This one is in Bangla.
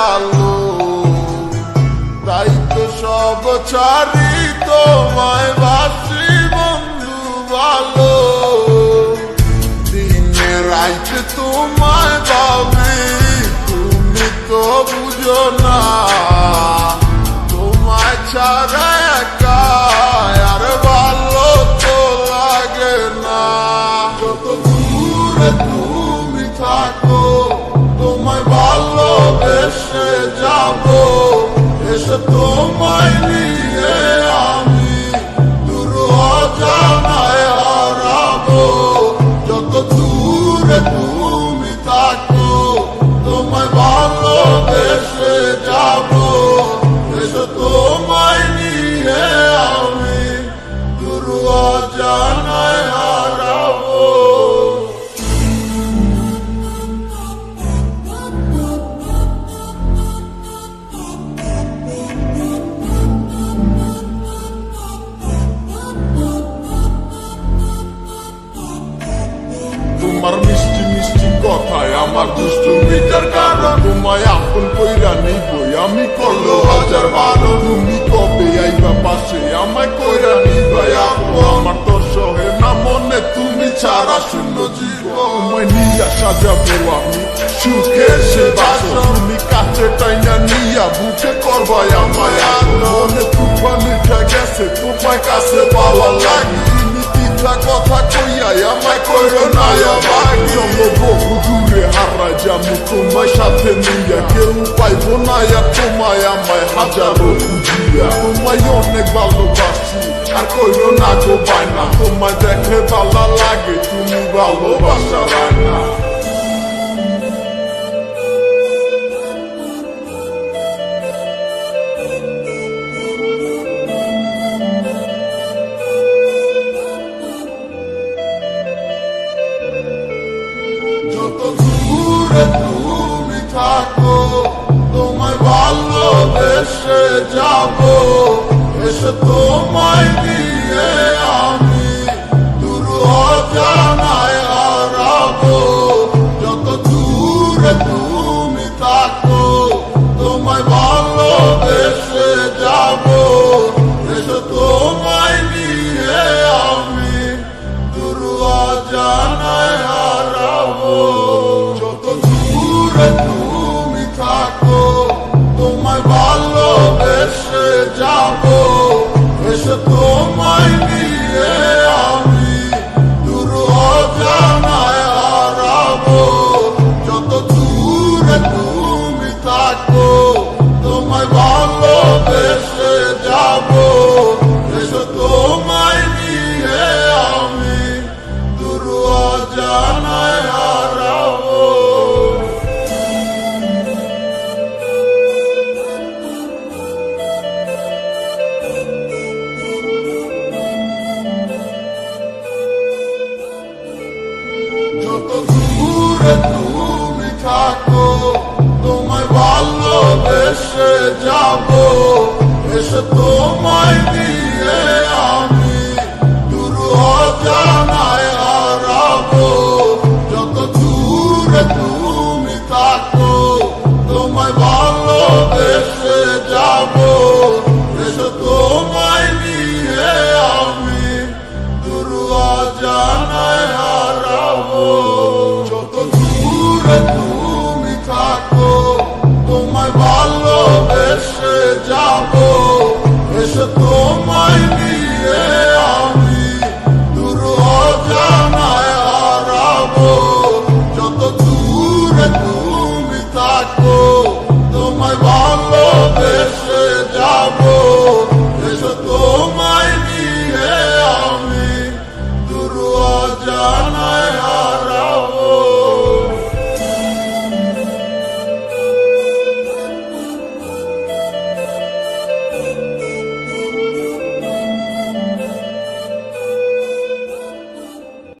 আলো, তাই তো সব ছাড়ি তোমায় বাসি বন্ধু ভালো। দিনে রাইতে তোমায় ভাবি, তুমি তো বুঝো না, তোমায় ছাড়া একা আর ভালো তো লাগে না। যত দূরে তুমি থাকো তোমায় ভালোবেসে যাবো, এসে তোমায় নিয়ে আমি দূর অজানায় হারাবো। যত দূরে তুমি থাকো তোমায় ভালোবেসে যাবো, এসে তোমায় নিয়ে আমি দূর অজানায় হারাবো। তোমার মিষ্টি মিষ্টি কথায় আমার দুষ্টুমিটার কারণ, তোমায় আপন কইরা নিবই আমি করলো হাজার বারো। তুমি কবে আইবা পাশে আমায় কইরা নিবাই আপন, আমার তো সহে না মনে তুমি ছাড়া শূন্য জীবন। তোমায় নিয়া সাজাবো আমি সুখে সে বাসর, তুমি কাছে টাইনা নিয়া বুকে করবাই আমায় আপন। মনে তুফান উঠা গেছে তোমায় কাছে পাওয়া লাগে, কথা কইয়াই আমায় কইরো না অবাক। চলো বহু দূরে হারাই যাবো তোমায় সাথে নিয়া, কেউ পাইবো না তোমায় আমায় হাজারো খুঁজিয়া। তোমায় অনেক ভালোবাসি আর কইরো না গো বায়না, তোমায় দেখে ভালো লাগে তুমি ভালোবাসা রায়না। যত দূরে তুমি থাকো তোমায় ভালোবেসে যাবো, এসে তোমায় নিয়ে আমি দূর অজানায় হারাবো। যত দূরে তুমি থাকো তোমায় ভালোবেসে যাবো, এসে তোমায় নিয়ে আমি দূর অজানায় হারাবো। যত দূরে তুমি থাকো তোমায় ভালোবেসে যাবো, এসে তোমায় নিয়ে আমি দূর অজানায় হারাবো। যত দূরে তুমি থাকো তোমায় ভালোবেসে যাবো, এসে তোমায় নিয়ে আমি দূর অজানায় হারাবো। যত দূরে তুমি থাকো তোমায় ভালোবেসে যাবো, এসে তোমায় নিয়ে